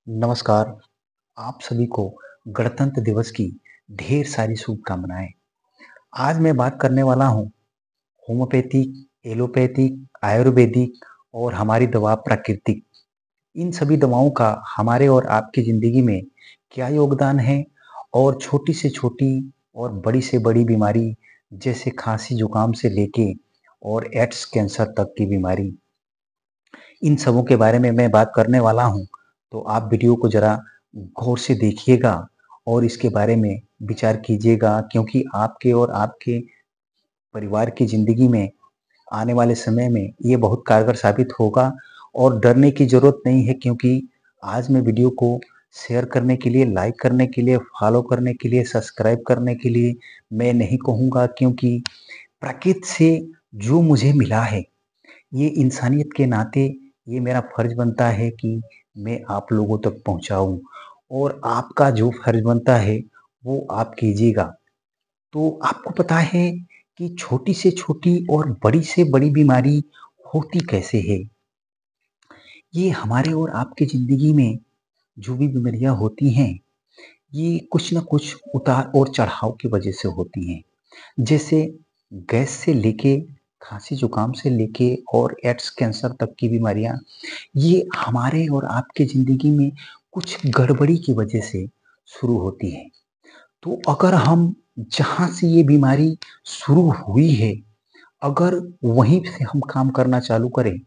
नमस्कार, आप सभी को गणतंत्र दिवस की ढेर सारी शुभकामनाएं। आज मैं बात करने वाला हूँ होम्योपैथिक, एलोपैथिक, आयुर्वेदिक और हमारी दवा प्राकृतिक। इन सभी दवाओं का हमारे और आपकी ज़िंदगी में क्या योगदान है और छोटी से छोटी और बड़ी से बड़ी बीमारी जैसे खांसी जुकाम से लेके और एड्स कैंसर तक की बीमारी, इन सबों के बारे में मैं बात करने वाला हूँ। तो आप वीडियो को ज़रा गौर से देखिएगा और इसके बारे में विचार कीजिएगा, क्योंकि आपके और आपके परिवार की ज़िंदगी में आने वाले समय में ये बहुत कारगर साबित होगा। और डरने की ज़रूरत नहीं है, क्योंकि आज मैं वीडियो को शेयर करने के लिए, लाइक करने के लिए, फॉलो करने के लिए, सब्सक्राइब करने के लिए मैं नहीं कहूँगा, क्योंकि प्रकृति से जो मुझे मिला है, ये इंसानियत के नाते ये मेरा फ़र्ज़ बनता है कि मैं आप लोगों तक पहुँचाऊँ और आपका जो फ़र्ज़ बनता है, वो आप कीजिएगा। तो आपको पता है कि छोटी से छोटी और बड़ी से बड़ी बीमारी होती कैसे है? ये हमारे और आपकी ज़िंदगी में जो भी बीमारियाँ होती हैं, ये कुछ न कुछ उतार और चढ़ाव की वजह से होती हैं। जैसे गैस से लेके, खाँसी जुकाम से लेके और एड्स कैंसर तक की बीमारियाँ, ये हमारे और आपके ज़िंदगी में कुछ गड़बड़ी की वजह से शुरू होती है। तो अगर हम जहाँ से ये बीमारी शुरू हुई है, अगर वहीं से हम काम करना चालू करें,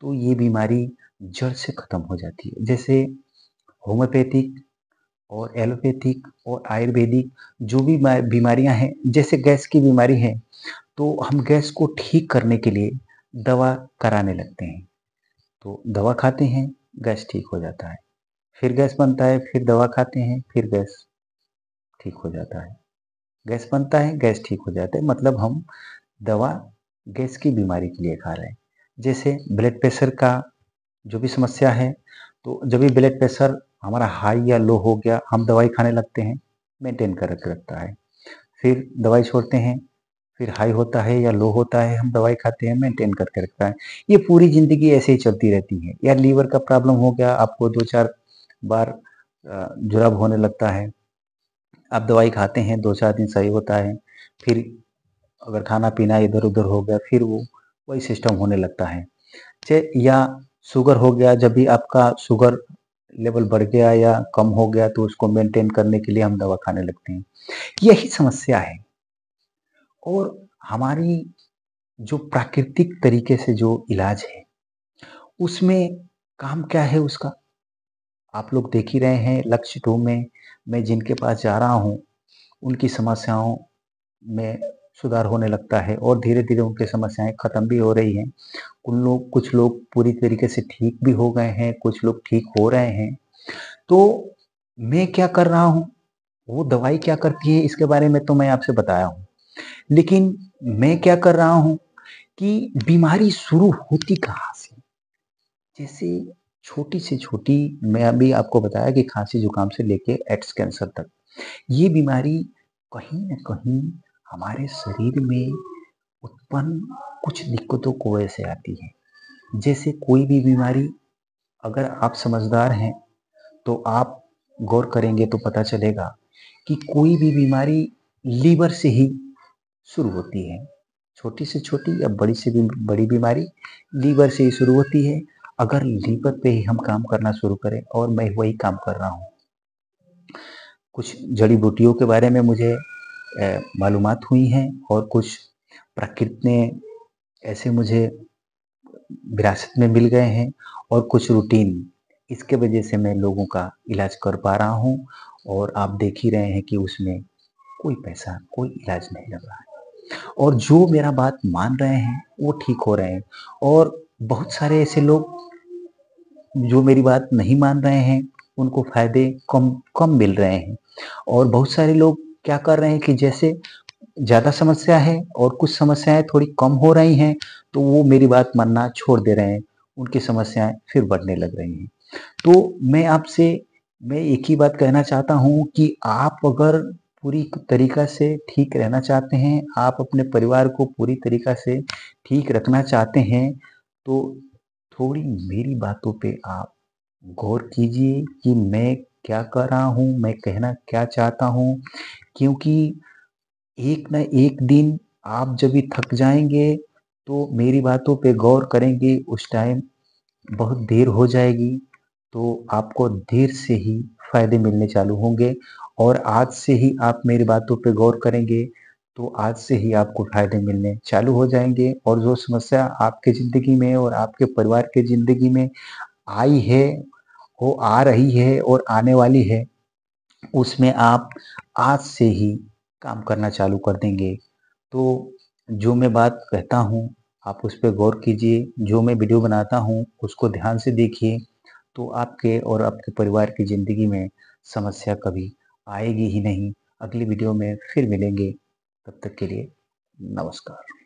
तो ये बीमारी जड़ से ख़त्म हो जाती है। जैसे होम्योपैथिक और एलोपैथिक और आयुर्वेदिक जो भी बीमारियाँ हैं, जैसे गैस की बीमारी है, तो हम गैस को ठीक करने के लिए दवा कराने लगते हैं। तो दवा खाते हैं, गैस ठीक हो जाता है। फिर गैस बनता है, फिर दवा खाते हैं, फिर गैस ठीक हो जाता है। गैस बनता है, गैस ठीक हो जाता है, मतलब हम दवा गैस की बीमारी के लिए खा रहे हैं। जैसे ब्लड प्रेशर का जो भी समस्या है, तो जब भी ब्लड प्रेशर हमारा हाई या लो हो गया, हम दवाई खाने लगते हैं, मेंटेन कर के रखता है। फिर दवाई छोड़ते हैं, फिर हाई होता है या लो होता है, हम दवाई खाते हैं, मेंटेन करके रखता है। ये पूरी ज़िंदगी ऐसे ही चलती रहती है। या लीवर का प्रॉब्लम हो गया, आपको 2-4 बार जुलाब होने लगता है, आप दवाई खाते हैं, 2-4 दिन सही होता है, फिर अगर खाना-पीना इधर-उधर हो गया, फिर वो वही सिस्टम होने लगता है। या शुगर हो गया, जब भी आपका शुगर लेवल बढ़ गया या कम हो गया, तो उसको मेंटेन करने के लिए हम दवा खाने लगते हैं। यही समस्या है। और हमारी जो प्राकृतिक तरीके से जो इलाज है, उसमें काम क्या है उसका? आप लोग देख ही रहे हैं, लक्ष्य 2 में मैं जिनके पास जा रहा हूँ, उनकी समस्याओं में सुधार होने लगता है और धीरे-धीरे उनकी समस्याएँ खत्म भी हो रही हैं। कुछ लोग पूरी तरीके से ठीक भी हो गए हैं, कुछ लोग ठीक हो रहे हैं। तो मैं क्या कर रहा हूँ, वो दवाई क्या करती है, इसके बारे में तो मैं आपसे बताया हूँ। लेकिन मैं क्या कर रहा हूँ कि बीमारी शुरू होती कहाँ से? जैसे छोटी से छोटी, मैं अभी आपको बताया कि खाँसी जुकाम से लेके एड्स कैंसर तक, ये बीमारी कहीं न कहीं हमारे शरीर में उत्पन्न कुछ दिक्कतों की वजह से आती है। जैसे कोई भी बीमारी, अगर आप समझदार हैं, तो आप गौर करेंगे तो पता चलेगा कि कोई भी बीमारी लीवर से ही शुरू होती है। छोटी से छोटी या बड़ी से भी बड़ी बीमारी लीवर से ही शुरू होती है। अगर लीवर पे ही हम काम करना शुरू करें, और मैं वही काम कर रहा हूँ। कुछ जड़ी-बूटियों के बारे में मुझे मालूमात हुई हैं और कुछ प्रकृति ने ऐसे मुझे विरासत में मिल गए हैं, और कुछ रूटीन, इसके वजह से मैं लोगों का इलाज कर पा रहा हूँ। और आप देख ही रहे हैं कि उसमें कोई पैसा, कोई इलाज नहीं लग रहा है। और जो मेरा बात मान रहे हैं, वो ठीक हो रहे हैं। और बहुत सारे ऐसे लोग जो मेरी बात नहीं मान रहे हैं, उनको फ़ायदे कम कम मिल रहे हैं। और बहुत सारे लोग क्या कर रहे हैं कि जैसे ज़्यादा समस्या है और कुछ समस्याएँ थोड़ी कम हो रही हैं, तो वो मेरी बात मानना छोड़ दे रहे हैं। उनकी समस्याएँ फिर बढ़ने लग रही हैं। तो मैं एक ही बात कहना चाहता हूँ कि आप अगर पूरी तरीक़ा से ठीक रहना चाहते हैं, आप अपने परिवार को पूरी तरीक़ा से ठीक रखना चाहते हैं, तो थोड़ी मेरी बातों पे आप गौर कीजिए कि मैं क्या कर रहा हूँ, मैं कहना क्या चाहता हूँ, क्योंकि एक ना एक दिन आप जब भी थक जाएँगे, तो मेरी बातों पे गौर करेंगे, उस टाइम बहुत देर हो जाएगी, तो आपको देर से ही फ़ायदे मिलने चालू होंगे और आज से ही आप मेरी बातों पे गौर करेंगे, तो आज से ही आपको फ़ायदे मिलने चालू हो जाएँगे और जो समस्या आपकी ज़िंदगी में और आपके परिवार की ज़िंदगी में आई है, वो आ रही है और आने वाली है, उसमें आप आज से ही काम करना चालू कर देंगे। तो जो मैं बात कहता हूँ, आप उस पे गौर कीजिए, जो मैं वीडियो बनाता हूँ, उसको ध्यान से देखिए, तो आपके और आपके परिवार की ज़िंदगी में समस्या कभी आएगी ही नहीं। अगली वीडियो में फिर मिलेंगे, तब तक के लिए नमस्कार।